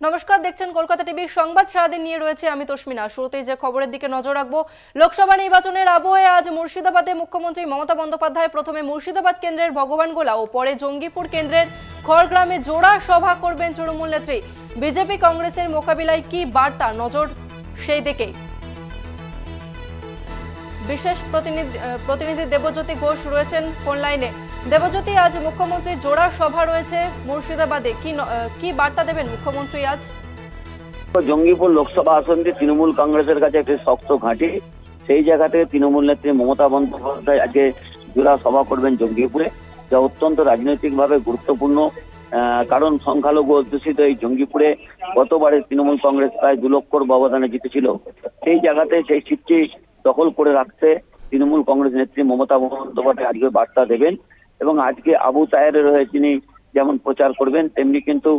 নমস্কার, দেখছেন কলকাতা টিভির সংবাদ সারাদিন নিয়ে রয়েছে আমি তস্মিনা। শুরুতেই যে খবরের দিকে নজর রাখবো, লোকসভা নির্বাচনের আবহে আজ মুর্শিদাবাদে মুখ্যমন্ত্রী মমতা বন্দ্যোপাধ্যায় প্রথমে মুর্শিদাবাদ কেন্দ্রের ভগবানগোলা ও পরে জঙ্গিপুর কেন্দ্রের খড়গ্রামে জোড়া সভা করবেন তৃণমূল নেত্রী। বিজেপি কংগ্রেসের মোকাবিলায় কি বার্তা, নজর সেই দিকে। বিশেষ প্রতিনিধি দেবজ্যোতি ঘোষ রয়েছেন ফোন লাইনে। দেবজ্যোতি, আজ মুখ্যমন্ত্রী জোড়া সভা রয়েছে মুর্শিদাবাদে, কি বার্তা দেবেন মুখ্যমন্ত্রী আজ? জঙ্গিপুর লোকসভা আসনটি তৃণমূল কংগ্রেসের কাছে একটি শক্ত ঘাঁটি। সেই জায়গা থেকে তৃণমূল নেত্রী মমতা বন্দ্যোপাধ্যায় আজকে জোড়া সভা করবেন জঙ্গিপুরে, যা অত্যন্ত রাজনৈতিকভাবে গুরুত্বপূর্ণ। কারণ সংখ্যালঘু অধ্যুষিত এই জঙ্গিপুরে গতবারে তৃণমূল কংগ্রেস প্রায় 2 লক্ষর ব্যবধানে জিতেছিল। সেই জায়গাতে সেই সিটটি দখল করে রাখতে তৃণমূল কংগ্রেস নেত্রী মমতা বন্দ্যোপাধ্যায় আজকে বার্তা দেবেন এবং আজকে আবু তাহেরের হয়ে তিনি যেমন প্রচার করবেন, তেমনি কিন্তু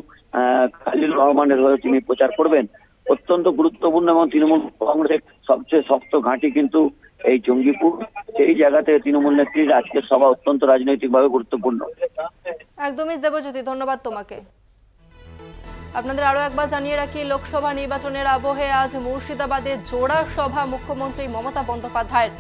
খালিল রহমানের হয়ে তিনি প্রচার করবেন। অত্যন্ত গুরুত্বপূর্ণ এবং তৃণমূল কংগ্রেসের সবচেয়ে শক্ত ঘাঁটি কিন্তু এই জঙ্গিপুর। সেই জায়গা থেকে তৃণমূল নেত্রীর আজকের সভা অত্যন্ত রাজনৈতিকভাবে গুরুত্বপূর্ণ। একদমই দেবজ্যোতি, ধন্যবাদ তোমাকে। আপনাদের আরো একবার জানিয়ে রাখি, লোকসভা নির্বাচনের আবহে আজ মুর্শিদাবাদে জোড়া সভা মুখ্যমন্ত্রী মমতা বন্দ্যোপাধ্যায়ের।